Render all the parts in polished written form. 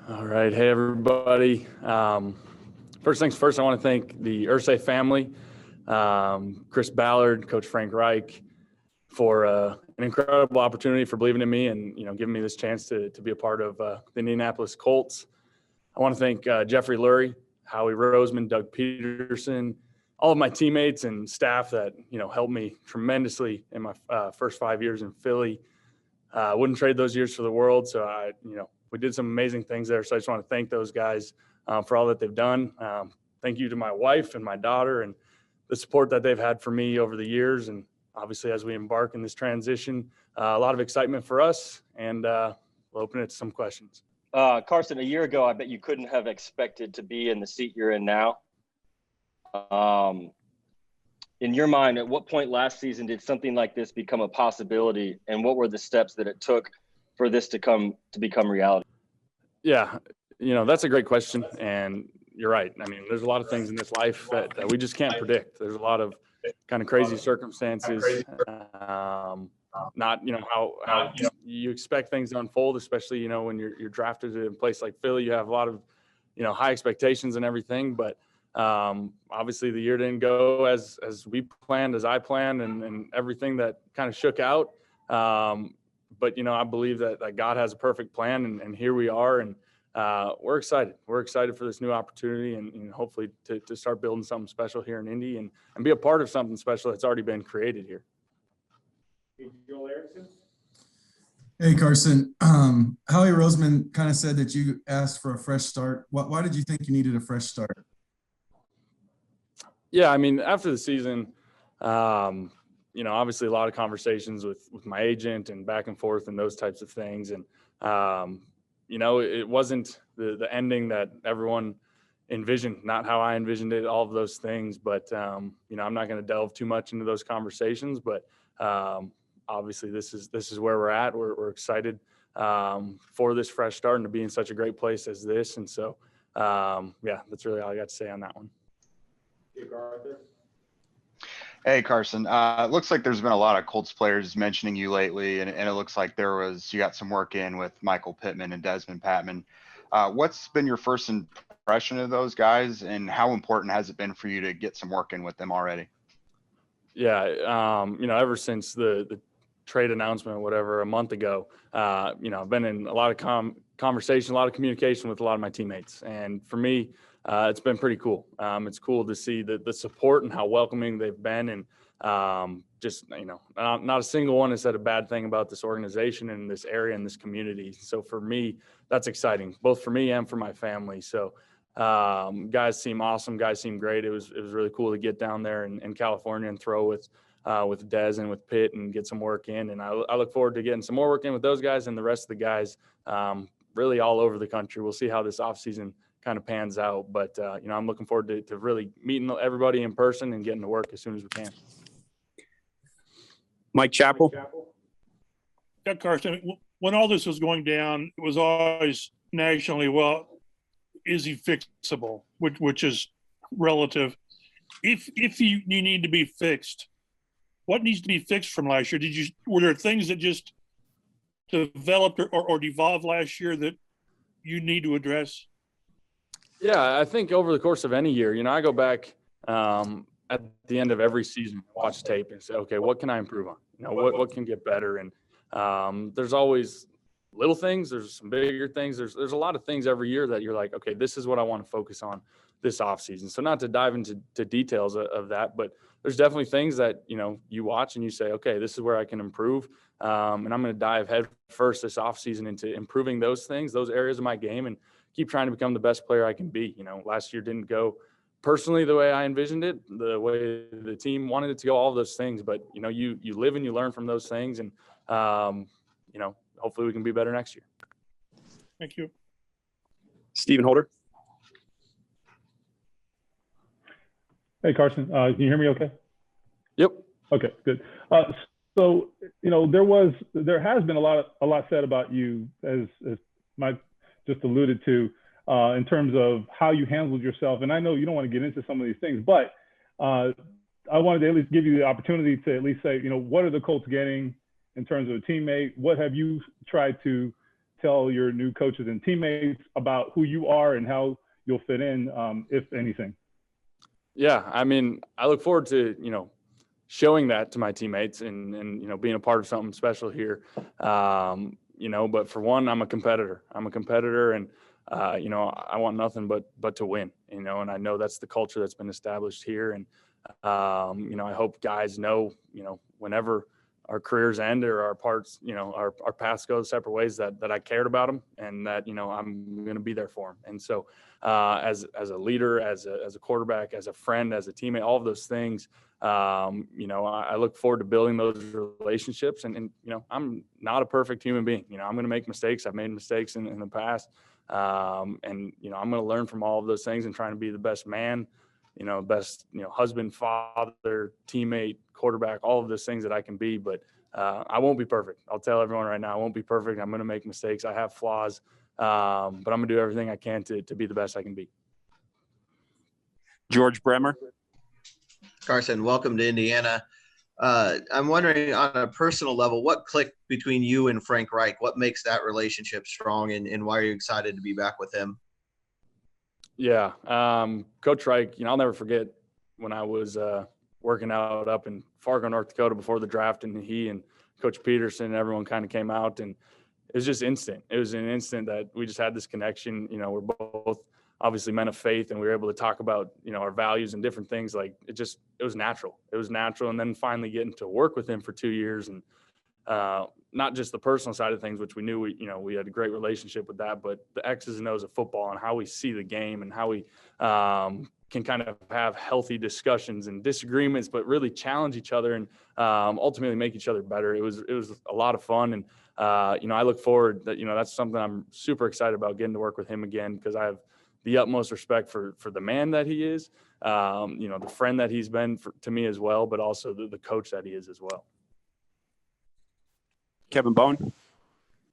All right. Hey, everybody. First things first, I want to thank the Irsay family, Chris Ballard, Coach Frank Reich, for an incredible opportunity, for believing in me and, giving me this chance to be a part of the Indianapolis Colts. I want to thank Jeffrey Lurie, Howie Roseman, Doug Peterson, all of my teammates and staff that, helped me tremendously in my first 5 years in Philly. Wouldn't trade those years for the world. So we did some amazing things there. So I just want to thank those guys for all that they've done. Thank you to my wife and my daughter and the support that they've had for me over the years. And obviously, as we embark in this transition, a lot of excitement for us, and we'll open it to some questions. Carson, a year ago, I bet you couldn't have expected to be in the seat you're in now. In your mind, at what point last season did something like this become a possibility, and what were the steps that it took for this to become reality? Yeah, that's a great question, and you're right. I mean, there's a lot of things in this life that we just can't predict. There's a lot of kind of crazy circumstances. Not how you expect things to unfold, especially when you're drafted in a place like Philly. You have a lot of high expectations and everything, but obviously the year didn't go as we planned, as I planned, and everything that kind of shook out. But I believe that God has a perfect plan, and here we are, and we're excited. We're excited for this new opportunity, and hopefully to start building something special here in Indy, and be a part of something special that's already been created here. Hey, Carson. Howie Roseman kind of said that you asked for a fresh start. Why did you think you needed a fresh start? Yeah, I mean, after the season, obviously a lot of conversations with my agent and back and forth and those types of things. And, it wasn't the ending that everyone envisioned, not how I envisioned it, all of those things. But, I'm not going to delve too much into those conversations. But obviously this is where we're at. We're excited for this fresh start and to be in such a great place as this. And so, that's really all I got to say on that one. Hey, Carson. It looks like there's been a lot of Colts players mentioning you lately, and it looks like you got some work in with Michael Pittman and Desmond Patman. What's been your first impression of those guys, and how important has it been for you to get some work in with them already? Yeah, ever since the trade announcement, whatever, a month ago, I've been in a lot of conversation, a lot of communication with a lot of my teammates. And for me, it's been pretty cool. It's cool to see the support and how welcoming they've been. And not a single one has said a bad thing about this organization and this area and this community. So for me, that's exciting, both for me and for my family. So guys seem awesome. Guys seem great. It was really cool to get down there in California and throw with Dez and with Pitt and get some work in. And I look forward to getting some more work in with those guys and the rest of the guys really all over the country. We'll see how this offseason kind of pans out. But, I'm looking forward to really meeting everybody in person and getting to work as soon as we can. Mike Chappell. Yeah, Carson, when all this was going down, it was always nationally, well, is he fixable, which is relative. If you need to be fixed, what needs to be fixed from last year? Were there things that just developed or devolved last year that you need to address? Yeah, I think over the course of any year, I go back at the end of every season, watch tape and say, okay, what can I improve on? What can get better? And there's always little things. There's some bigger things. There's a lot of things every year that you're like, okay, this is what I want to focus on this offseason. So not to dive into details of that, but there's definitely things that, you watch and you say, okay, this is where I can improve. And I'm going to dive head first this offseason into improving those things, those areas of my game, and keep trying to become the best player I can be. Last year didn't go personally the way I envisioned it, the way the team wanted it to go, all of those things. But, you live and you learn from those things. And, hopefully we can be better next year. Thank you. Stephen Holder. Hey, Carson, can you hear me okay? Yep. Okay, good. So, there has been a lot said about you, as Mike just alluded to, in terms of how you handled yourself. And I know you don't want to get into some of these things, but I wanted to at least give you the opportunity to at least say, what are the Colts getting in terms of a teammate? What have you tried to tell your new coaches and teammates about who you are and how you'll fit in, if anything? Yeah, I mean, I look forward to, showing that to my teammates and being a part of something special here. But for one, I'm a competitor. And, I want nothing but to win, and I know that's the culture that's been established here. And, I hope guys know, whenever our careers end or our parts, our paths go separate ways, that I cared about them and that, I'm going to be there for them. And so as a leader, as a quarterback, as a friend, as a teammate, all of those things, I look forward to building those relationships. And I'm not a perfect human being. I'm going to make mistakes. I've made mistakes in the past. I'm going to learn from all of those things and trying to be the best man, best, husband, father, teammate, quarterback, all of those things that I can be. But I won't be perfect. I'll tell everyone right now, I won't be perfect. I'm going to make mistakes. I have flaws, but I'm going to do everything I can to be the best I can be. George Bremer. Carson, welcome to Indiana. I'm wondering, on a personal level, what clicked between you and Frank Reich? What makes that relationship strong, and why are you excited to be back with him? Yeah. Coach Reich, I'll never forget when I was working out up in Fargo, North Dakota before the draft, and he and Coach Peterson and everyone kind of came out, and it was just instant. It was an instant that we just had this connection. We're both obviously men of faith, and we were able to talk about, our values and different things. Like it was natural. It was natural. And then finally getting to work with him for 2 years, and not just the personal side of things, which we knew we had a great relationship with that, but the X's and O's of football and how we see the game and how we can kind of have healthy discussions and disagreements, but really challenge each other and ultimately make each other better. It was a lot of fun. And, I look forward that, that's something I'm super excited about, getting to work with him again, because I have the utmost respect for the man that he is, the friend that he's been to me as well, but also the coach that he is as well. Kevin Bone.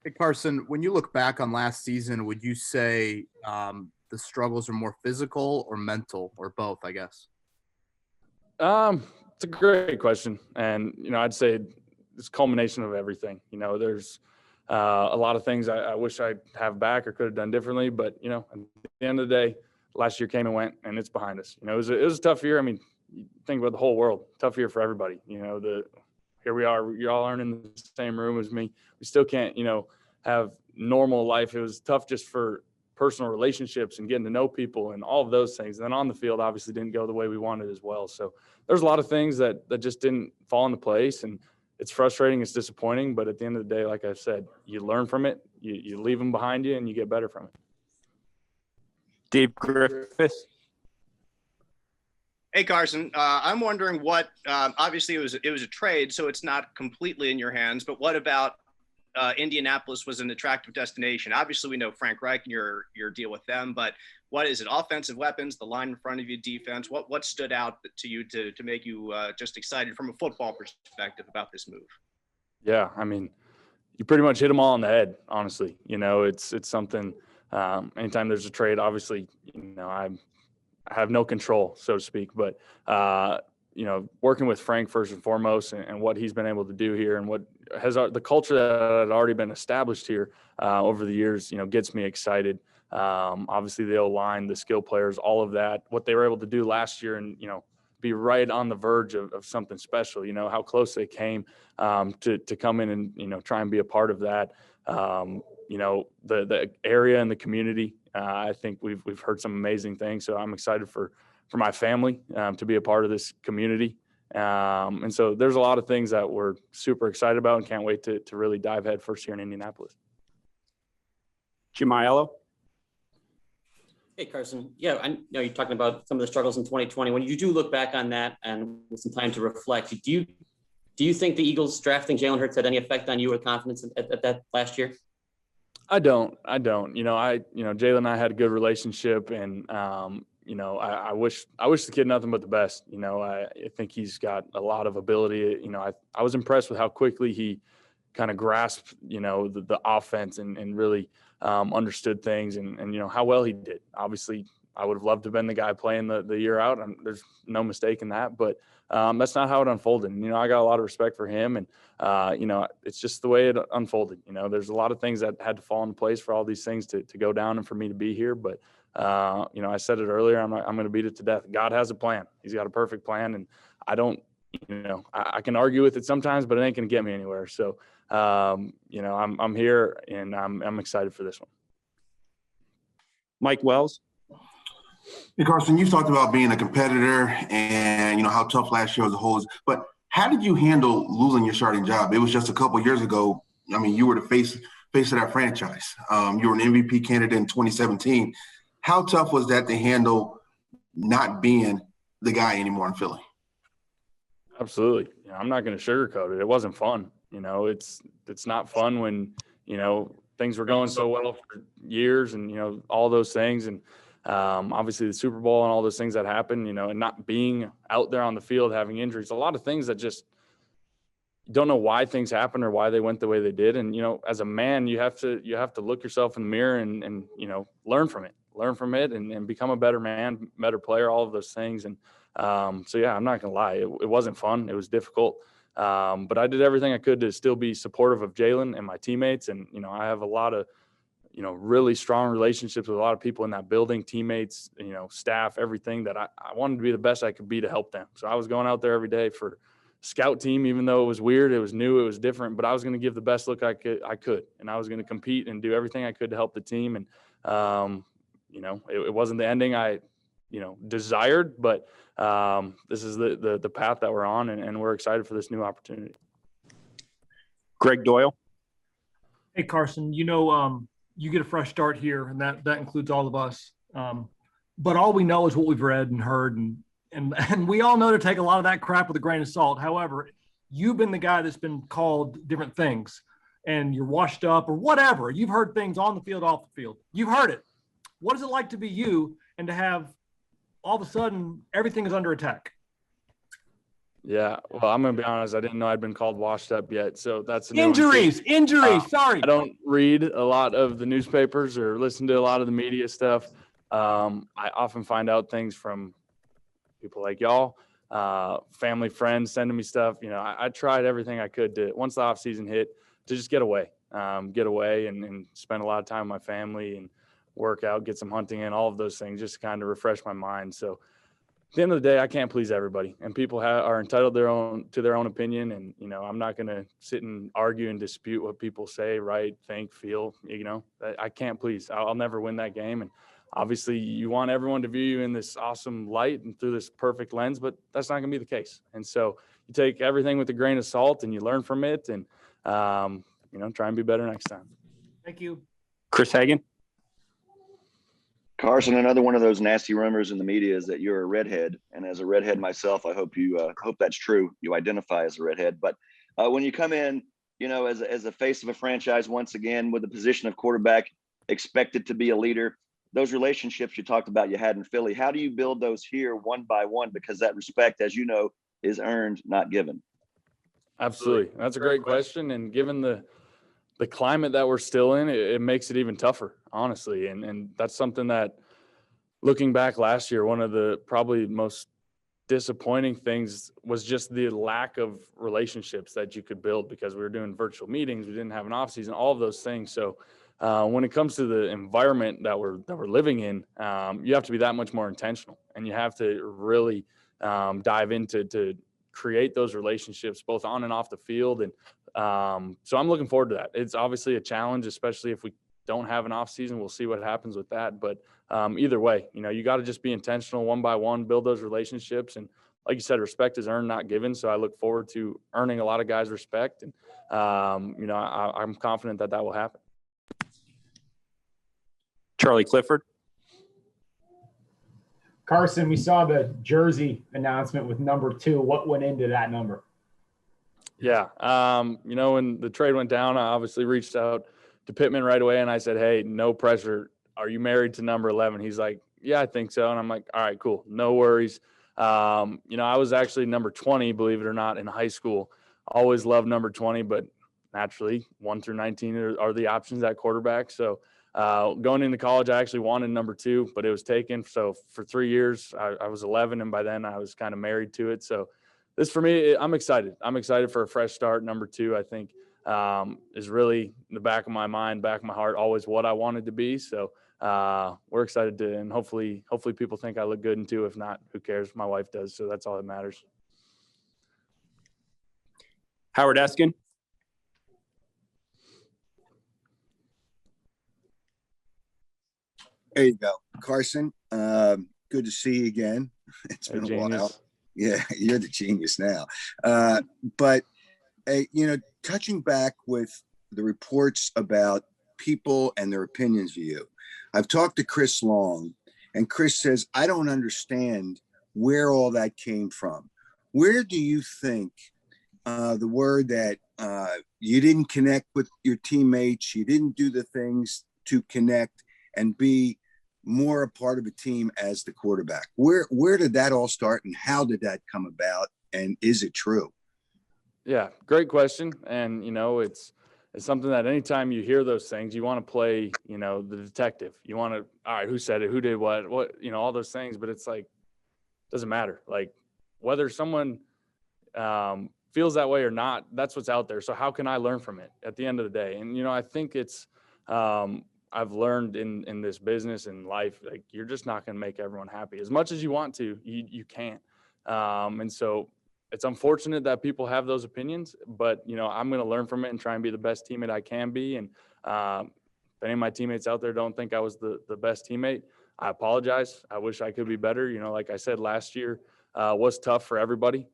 Hey, Carson, when you look back on last season, would you say the struggles are more physical or mental, or both, I guess? It's a great question. And, I'd say it's a culmination of everything. There's a lot of things I wish I'd have back or could have done differently. But, at the end of the day, last year came and went, and it's behind us. It was a tough year. I mean, you think about the whole world, tough year for everybody. Here we are, y'all aren't in the same room as me. We still can't, have normal life. It was tough just for personal relationships and getting to know people and all of those things. And then on the field, obviously didn't go the way we wanted as well. So there's a lot of things that just didn't fall into place, and it's frustrating. It's disappointing, but at the end of the day, like I said, you learn from it, you leave them behind you, and you get better from it. Dave Griffiths. Hey, Carson, I'm wondering what, obviously it was a trade, so it's not completely in your hands, but what about Indianapolis was an attractive destination? Obviously we know Frank Reich and your deal with them, but what is it? Offensive weapons, the line in front of you, defense, what stood out to you to make you just excited from a football perspective about this move? Yeah. I mean, you pretty much hit them all on the head, honestly. It's something, anytime there's a trade, obviously, I have no control, so to speak, but, working with Frank first and foremost, and what he's been able to do here, and what has the culture that had already been established here over the years, gets me excited. Obviously the O-line, the skill players, all of that, what they were able to do last year, and, be right on the verge of something special, how close they came to come in and, try and be a part of that. The area and the community, I think we've heard some amazing things. So I'm excited for my family to be a part of this community. And so there's a lot of things that we're super excited about and can't wait to really dive head first here in Indianapolis. Jim Aiello. Hey, Carson. Yeah, I know you're talking about some of the struggles in 2020. When you do look back on that and with some time to reflect, do you think the Eagles drafting Jalen Hurts had any effect on you or confidence at that last year? I don't. Jalen and I had a good relationship, and I wish the kid nothing but the best. I think he's got a lot of ability. I was impressed with how quickly he kind of grasped, the offense and really understood things, and how well he did. Obviously, I would have loved to have been the guy playing the year out. There's no mistake in that, but that's not how it unfolded. And, I got a lot of respect for him, and, it's just the way it unfolded. There's a lot of things that had to fall into place for all these things to go down and for me to be here. But, I said it earlier, I'm going to beat it to death. God has a plan. He's got a perfect plan, and I don't, I can argue with it sometimes, but it ain't going to get me anywhere. So, I'm here, and I'm excited for this one. Mike Wells. Hey, Carson, you talked about being a competitor and, how tough last year as a whole is. But how did you handle losing your starting job? It was just a couple of years ago. I mean, you were the face of that franchise. You were an MVP candidate in 2017. How tough was that to handle not being the guy anymore in Philly? Absolutely. I'm not going to sugarcoat it. It wasn't fun. It's not fun when, things were going so well for years and, all those things. And obviously the Super Bowl and all those things that happened, and not being out there on the field, having injuries, a lot of things that just don't know why things happened or why they went the way they did. And, as a man, you have to look yourself in the mirror and learn from it and become a better man, better player, all of those things. And so, yeah, I'm not going to lie. It wasn't fun. It was difficult. But I did everything I could to still be supportive of Jalen and my teammates. And, I have a lot of, really strong relationships with a lot of people in that building, teammates, staff, everything that I wanted to be the best I could be to help them. So I was going out there every day for scout team, even though it was weird, it was new, it was different, but I was going to give the best look I could. And I was going to compete and do everything I could to help the team. And, it wasn't the ending I, desired, but this is the path that we're on, and we're excited for this new opportunity. Greg Doyle. Hey, Carson, you get a fresh start here, and that includes all of us. But all we know is what we've read and heard, and we all know to take a lot of that crap with a grain of salt. However, you've been the guy that's been called different things, and you're washed up or whatever. You've heard things on the field, off the field. You've heard it. What is it like to be you and to have all of a sudden everything is under attack? Yeah, well, I'm going to be honest. I didn't know I'd been called washed up yet. So that's injuries. Sorry. I don't read a lot of the newspapers or listen to a lot of the media stuff. I often find out things from people like y'all, family, friends sending me stuff. I tried everything I could to, once the off season hit, to just get away and spend a lot of time with my family and work out, get some hunting in, all of those things, just to kind of refresh my mind. So at the end of the day, I can't please everybody, and people are entitled to their own opinion. And, I'm not going to sit and argue and dispute what people say, write, think, feel, I can't please. I'll never win that game. And obviously you want everyone to view you in this awesome light and through this perfect lens, but that's not going to be the case. And so you take everything with a grain of salt and you learn from it, and, try and be better next time. Thank you. Chris Hagan. Carson, another one of those nasty rumors in the media is that you're a redhead. And as a redhead myself, I hope hope that's true. You identify as a redhead. But when you come in, as a face of a franchise, once again, with the position of quarterback, expected to be a leader, those relationships you talked about you had in Philly, how do you build those here one by one? Because that respect, as you know, is earned, not given. Absolutely. That's a great question. And given the climate that we're still in, it makes it even tougher, honestly. And that's something that, looking back last year, one of the probably most disappointing things was just the lack of relationships that you could build, because we were doing virtual meetings. We didn't have an off season, all of those things. So when it comes to the environment that we're living in, you have to be that much more intentional, and you have to really dive into to create those relationships both on and off the field. And so I'm looking forward to that. It's obviously a challenge, especially if we don't have an off season. We'll see what happens with that. But either way, you got to just be intentional one by one, build those relationships. And like you said, respect is earned, not given. So I look forward to earning a lot of guys' respect. And, I'm confident that will happen. Charlie Clifford. Carson, we saw the jersey announcement with number 2. What went into that number? Yeah. When the trade went down, I obviously reached out to Pittman right away, and I said, hey, no pressure. Are you married to number 11? He's like, yeah, I think so. And I'm like, all right, cool. No worries. I was actually number 20, believe it or not, in high school. Always loved number 20, but naturally 1 through 19 are the options at quarterback. So Going into college, I actually wanted number 2, but it was taken. So for 3 years, I was 11, and by then I was kind of married to it. So this, for me, I'm excited. I'm excited for a fresh start. Number 2, I think, is really in the back of my mind, back of my heart, always what I wanted to be. So we're excited to, and hopefully people think I look good in 2. If not, who cares? My wife does. So that's all that matters. Howard Eskin. There you go. Carson, good to see you again. It's been a while. Yeah, you're the genius now. But, touching back with the reports about people and their opinions of you, I've talked to Chris Long, and Chris says, I don't understand where all that came from. Where do you think the word that you didn't connect with your teammates, you didn't do the things to connect and be more a part of a team as the quarterback? Where did that all start, and how did that come about, and is it true? Yeah, great question. And, it's something that anytime you hear those things, you want to play, the detective. You want to, all right, who said it, who did what, all those things. But it's like, doesn't matter. Like, whether someone feels that way or not, that's what's out there. So how can I learn from it at the end of the day? And, I think it's I've learned in this business and life, like, you're just not going to make everyone happy. As much as you want to, you can't. And so it's unfortunate that people have those opinions, but, I'm going to learn from it and try and be the best teammate I can be. And if any of my teammates out there don't think I was the best teammate, I apologize. I wish I could be better. Like I said, last year was tough for everybody,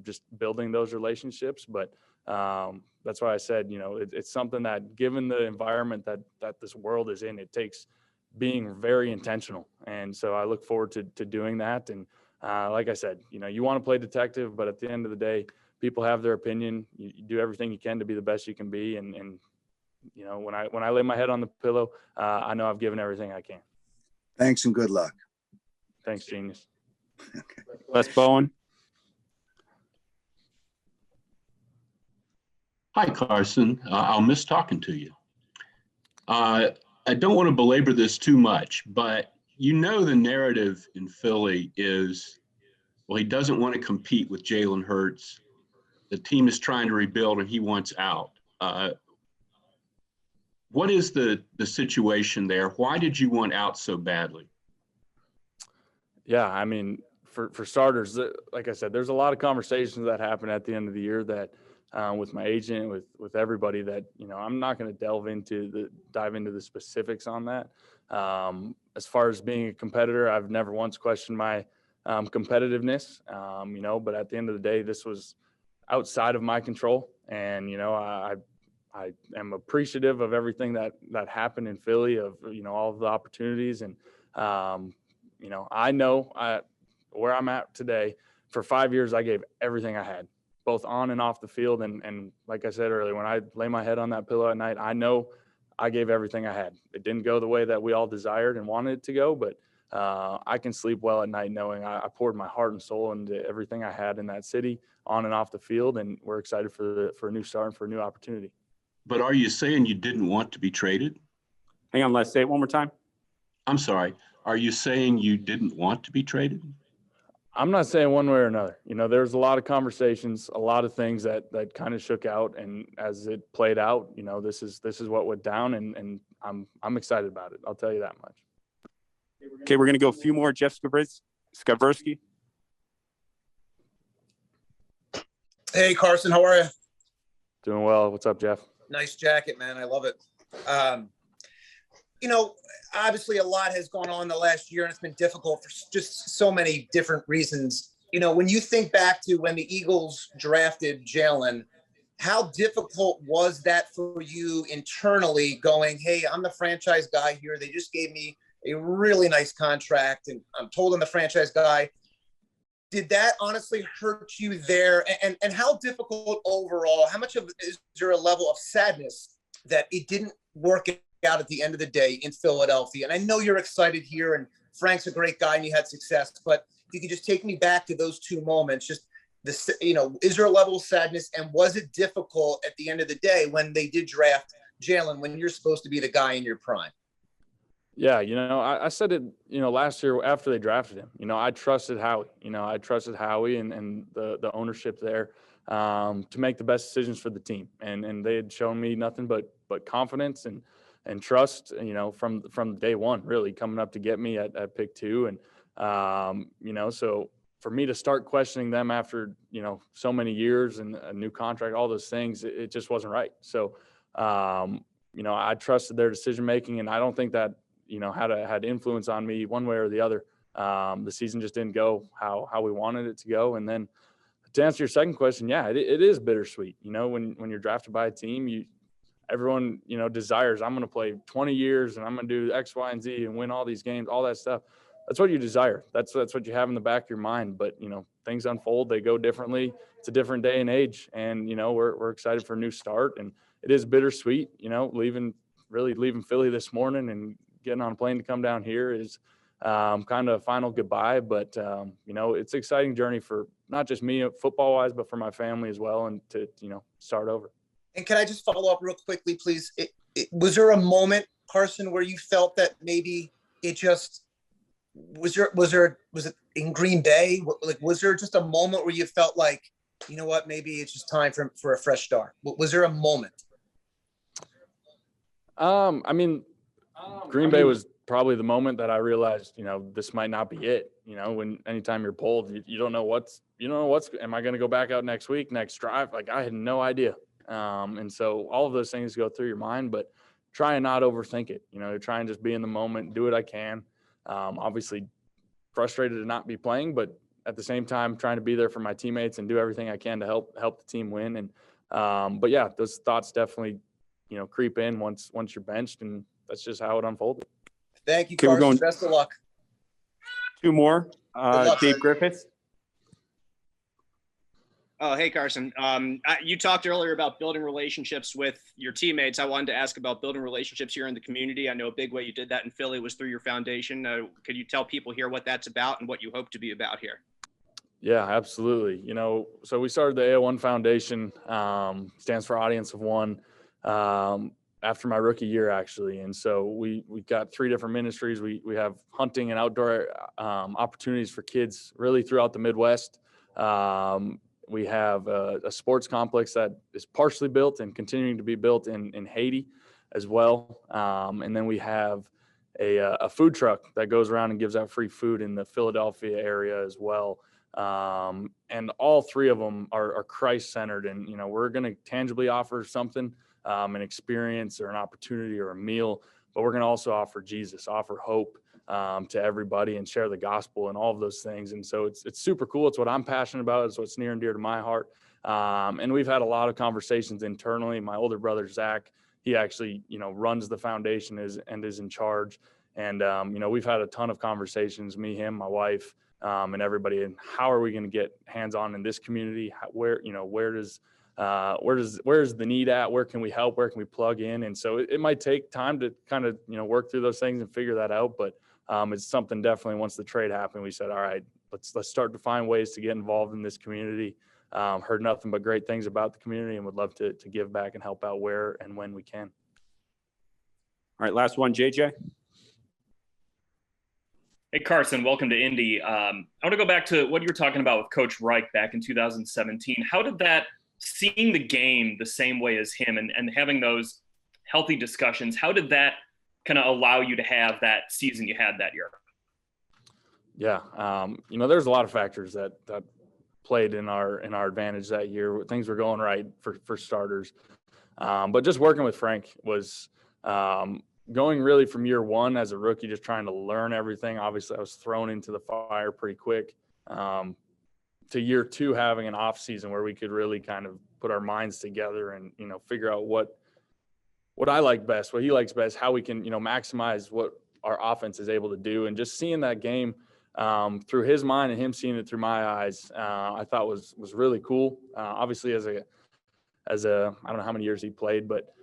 just building those relationships. But that's why I said, it's something that, given the environment that this world is in, it takes being very intentional. And so I look forward to doing that. And like I said, you want to play detective, but at the end of the day, people have their opinion. You do everything you can to be the best you can be. And when I lay my head on the pillow, I know I've given everything I can. Thanks and good luck. Thanks, genius. Okay. Les Bowen. Hi, Carson. I'll miss talking to you. I don't want to belabor this too much, but the narrative in Philly is, well, he doesn't want to compete with Jalen Hurts. The team is trying to rebuild and he wants out. What is the situation there? Why did you want out so badly? Yeah, I mean, for starters, like I said, there's a lot of conversations that happen at the end of the year that with my agent, with everybody, that, I'm not going to dive into the specifics on that. As far as being a competitor, I've never once questioned my competitiveness, but at the end of the day, this was outside of my control. And, I am appreciative of everything that happened in Philly, of, all of the opportunities. And, I know where I'm at today. For 5 years, I gave everything I had, both on and off the field. And like I said earlier, when I lay my head on that pillow at night, I know I gave everything I had. It didn't go the way that we all desired and wanted it to go, but I can sleep well at night knowing I poured my heart and soul into everything I had in that city, on and off the field. And we're excited for a new start and for a new opportunity. But are you saying you didn't want to be traded? Hang on, let's say it one more time. I'm sorry. Are you saying you didn't want to be traded? I'm not saying one way or another. There's a lot of conversations, a lot of things that kind of shook out, and as it played out, this is what went down, and I'm excited about it. I'll tell you that much. Okay, we're gonna go a few more. Jeff Skaversky. Hey, Carson, how are you? Doing well. What's up, Jeff? Nice jacket, man. I love it. Obviously a lot has gone on the last year, and it's been difficult for just so many different reasons. When you think back to when the Eagles drafted Jalen, how difficult was that for you internally, going, hey, I'm the franchise guy here. They just gave me a really nice contract, and I'm told I'm the franchise guy. Did that honestly hurt you there? And how difficult overall, how much of is there a level of sadness that it didn't work out at the end of the day in Philadelphia? And I know you're excited here, and Frank's a great guy and you had success, but if you could just take me back to those two moments, just is there a level of sadness, and was it difficult at the end of the day when they did draft Jalen when you're supposed to be the guy in your prime? Yeah, I said it, last year after they drafted him. I trusted Howie. I trusted Howie and the ownership there to make the best decisions for the team. And they had shown me nothing but confidence and trust, from day one, really coming up to get me at pick 2. And, so for me to start questioning them after, so many years and a new contract, all those things, it just wasn't right. So, I trusted their decision-making, and I don't think that, had influence on me one way or the other. The season just didn't go how we wanted it to go. And then to answer your second question, yeah, it is bittersweet. When you're drafted by a team, everyone, desires, I'm going to play 20 years and I'm going to do X, Y, and Z and win all these games, all that stuff. That's what you desire. That's what you have in the back of your mind. But, things unfold, they go differently. It's a different day and age. And, we're excited for a new start. And it is bittersweet, leaving Philly this morning and getting on a plane to come down here is kind of a final goodbye. But, it's an exciting journey for not just me football wise, but for my family as well. And to, start over. And can I just follow up real quickly, please? Was there a moment, Carson, where you felt that maybe it just was it in Green Bay? Like, was there just a moment where you felt like, you know what, maybe it's just time for a fresh start? Was there a moment? Green Bay was probably the moment that I realized, this might not be it. When anytime you're pulled, you don't know what's, am I going to go back out next week, next drive? Like, I had no idea. And so all of those things go through your mind, but try and not overthink it. Try and just be in the moment, do what I can. Obviously frustrated to not be playing, but at the same time, trying to be there for my teammates and do everything I can to help the team win. And, but yeah, those thoughts definitely, creep in once you're benched, and that's just how it unfolded. Thank you, Carson. Best of luck. 2 more. Dave Griffiths. Oh, hey, Carson. You talked earlier about building relationships with your teammates. I wanted to ask about building relationships here in the community. I know a big way you did that in Philly was through your foundation. Could you tell people here what that's about and what you hope to be about here? Yeah, absolutely. So we started the AO1 Foundation, stands for Audience of One, after my rookie year, actually. And so we got 3 different ministries. We have hunting and outdoor opportunities for kids really throughout the Midwest. We have a sports complex that is partially built and continuing to be built in Haiti as well. And then we have a food truck that goes around and gives out free food in the Philadelphia area as well. And all 3 of them are Christ-centered. And, we're going to tangibly offer something, an experience or an opportunity or a meal, but we're going to also offer Jesus, offer hope to everybody, and share the gospel and all of those things. And so it's super cool. It's what I'm passionate about. It's what's near and dear to my heart. And we've had a lot of conversations internally. My older brother, Zach, he actually, runs the foundation and is in charge. And, we've had a ton of conversations, me, him, my wife, and everybody. And how are we going to get hands-on in this community? Where's the need at? Where can we help? Where can we plug in? And so it might take time to kind of, work through those things and figure that out. But it's something definitely, once the trade happened, we said, all right, let's start to find ways to get involved in this community. Heard nothing but great things about the community and would love to give back and help out where and when we can. All right, last one, JJ. Hey, Carson, welcome to Indy. I want to go back to what you were talking about with Coach Reich back in 2017. How did that, seeing the game the same way as him and having those healthy discussions, how did that kind of allow you to have that season you had that year? Yeah, there's a lot of factors that played in our advantage that year. Things were going right for starters. But just working with Frank was going really from year one as a rookie, just trying to learn everything. Obviously, I was thrown into the fire pretty quick. To year 2, having an off season where we could really kind of put our minds together and, figure out what I like best, what he likes best, how we can, maximize what our offense is able to do. And just seeing that game through his mind and him seeing it through my eyes, I thought was really cool. Obviously as a, I don't know how many years he played, but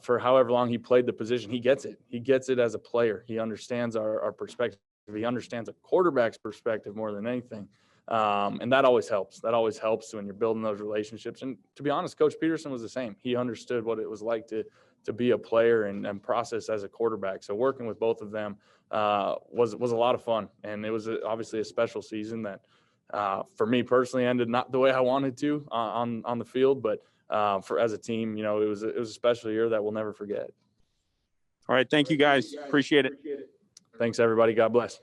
for however long he played the position, he gets it. He gets it as a player. He understands our perspective. He understands a quarterback's perspective more than anything. And that always helps. That always helps when you're building those relationships. And to be honest, Coach Peterson was the same. He understood what it was like to be a player and process as a quarterback. So working with both of them was a lot of fun, and it was obviously a special season that for me personally ended not the way I wanted to on the field, but for as a team, it was a special year that we'll never forget. All right, thank you guys. Appreciate it. Thanks everybody. God bless.